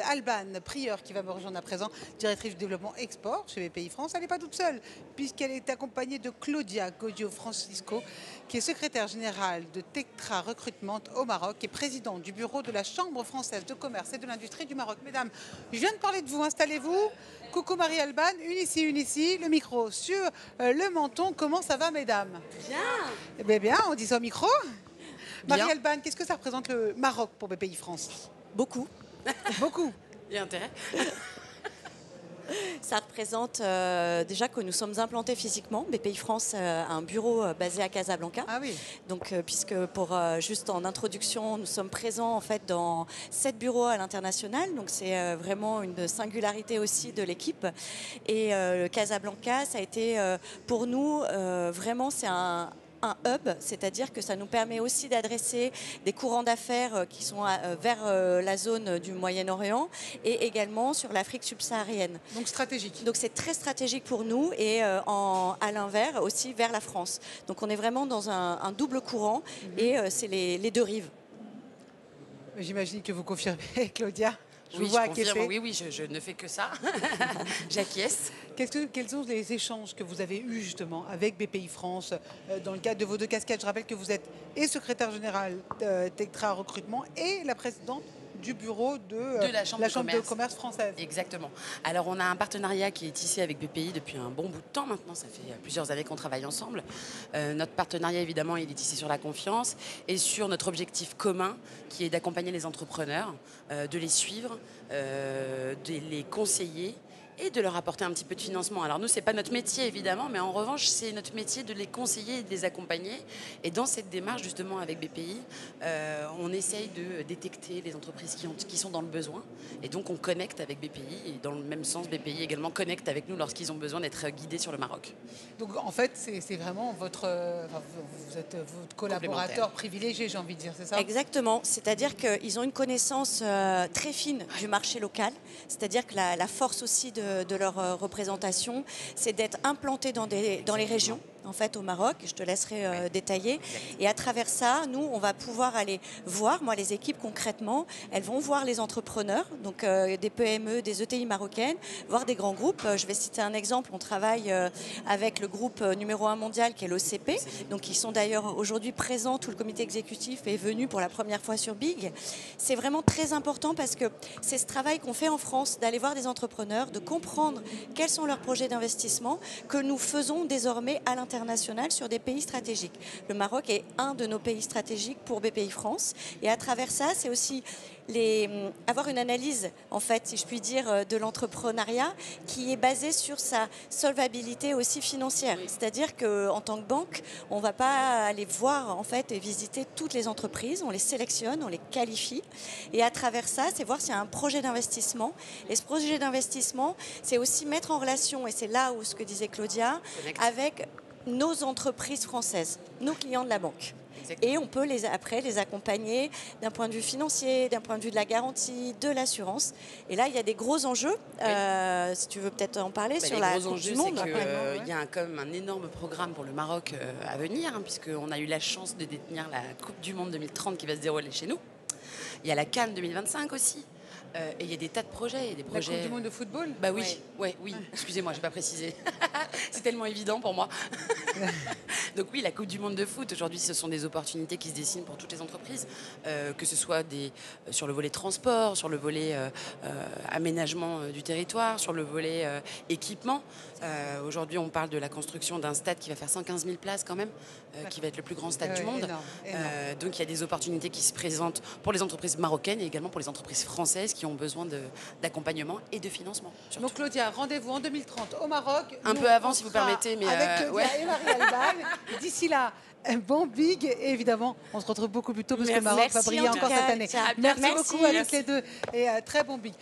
Alban Prieur qui va me rejoindre à présent, directrice du développement export chez BPI France. Elle n'est pas toute seule puisqu'elle est accompagnée de Claudia Godio Francisco qui est secrétaire générale de Tectra Recrutement au Maroc et présidente du bureau de la Chambre française de commerce et de l'industrie du Maroc. Mesdames, je viens de parler de vous, installez-vous. Coucou Marie-Alban, une ici, le micro sur le menton. Comment ça va mesdames? Bien. Eh bien, bien, on dit ça au micro. Bien. Marie-Alban, qu'est-ce que ça représente le Maroc pour BPI France? Beaucoup. Beaucoup. Il y a intérêt. Ça représente déjà que nous sommes implantés physiquement. BPI France a un bureau basé à Casablanca. Ah oui. Donc, puisque pour juste en introduction, nous sommes présents en fait dans 7 bureaux à l'international. Donc c'est vraiment une singularité aussi de l'équipe. Et Casablanca, ça a été pour nous vraiment c'est un hub, c'est-à-dire que ça nous permet aussi d'adresser des courants d'affaires qui sont vers la zone du Moyen-Orient et également sur l'Afrique subsaharienne. Donc stratégique. Donc c'est très stratégique pour nous et à l'inverse aussi vers la France. Donc on est vraiment dans un double courant et c'est les deux rives. J'imagine que vous confirmez, Claudia. Oui, je confirme. Oui, je ne fais que ça. J'acquiesce. Quels sont les échanges que vous avez eus justement avec BPI France dans le cadre de vos deux casquettes? Je rappelle que vous êtes et secrétaire générale Tectra Recrutement et la présidente du bureau de la Chambre de commerce française. Exactement. Alors on a un partenariat qui est tissé avec BPI depuis un bon bout de temps maintenant, ça fait plusieurs années qu'on travaille ensemble. Notre partenariat évidemment il est tissé sur la confiance et sur notre objectif commun qui est d'accompagner les entrepreneurs, de les suivre, de les conseiller et de leur apporter un petit peu de financement. Alors nous, ce n'est pas notre métier évidemment, mais en revanche, c'est notre métier de les conseiller et de les accompagner. Et dans cette démarche justement avec BPI, on essaye de détecter les entreprises qui sont dans le besoin. Et donc on connecte avec BPI et dans le même sens, BPI également connecte avec nous lorsqu'ils ont besoin d'être guidés sur le Maroc. Donc en fait, c'est vraiment vous êtes votre collaborateur privilégié, j'ai envie de dire, c'est ça? Exactement, c'est-à-dire qu'ils ont une connaissance très fine du marché local, c'est-à-dire que la force aussi de leur représentation, c'est d'être implanté dans les régions, en fait, au Maroc. Je te laisserai détailler. Et à travers ça, nous, on va pouvoir aller voir, moi, les équipes concrètement, elles vont voir les entrepreneurs, donc des PME, des ETI marocaines, voir des grands groupes. Je vais citer un exemple. On travaille avec le groupe numéro 1 mondial, qui est l'OCP. Donc, ils sont d'ailleurs aujourd'hui présents. Tout le comité exécutif est venu pour la première fois sur Big. C'est vraiment très important parce que c'est ce travail qu'on fait en France, d'aller voir des entrepreneurs, de comprendre quels sont leurs projets d'investissement que nous faisons désormais à l'international sur des pays stratégiques. Le Maroc est un de nos pays stratégiques pour BPI France et à travers ça, c'est aussi avoir une analyse, en fait, si je puis dire, de l'entrepreneuriat qui est basée sur sa solvabilité aussi financière. C'est-à-dire qu'en tant que banque, on ne va pas aller voir en fait et visiter toutes les entreprises, on les sélectionne, on les qualifie et à travers ça, c'est voir s'il y a un projet d'investissement et ce projet d'investissement, c'est aussi mettre en relation, et c'est là où ce que disait Claudia, avec nos entreprises françaises, nos clients de la banque. Et on peut après les accompagner d'un point de vue financier, d'un point de vue de la garantie, de l'assurance. Et là, il y a des gros enjeux. Si tu veux peut-être en parler sur la Coupe du Monde. Il y a quand même un énorme programme pour le Maroc à venir, puisqu'on a eu la chance de détenir la Coupe du Monde 2030 qui va se dérouler chez nous. Il y a la CAN 2025 aussi. Et il y a des tas de projets. La Coupe du Monde de football? Bah oui, oui. Excusez-moi, je n'ai pas précisé. C'est tellement évident pour moi. Donc oui, la Coupe du Monde de foot, aujourd'hui, ce sont des opportunités qui se dessinent pour toutes les entreprises, que ce soit sur le volet transport, sur le volet aménagement du territoire, sur le volet équipement. Aujourd'hui, on parle de la construction d'un stade qui va faire 115 000 places quand même, qui va être le plus grand stade du monde. Énorme. Donc il y a des opportunités qui se présentent pour les entreprises marocaines et également pour les entreprises françaises qui ont besoin d'accompagnement et de financement. Surtout. Donc Claudia, rendez-vous en 2030 au Maroc. Un peu avant si vous permettez. Mais avec Claudia et Marie-Alban. D'ici là, bon Big, et évidemment, on se retrouve beaucoup plus tôt parce que le Maroc va briller encore cette année. Merci beaucoup à toutes les deux et très bon Big.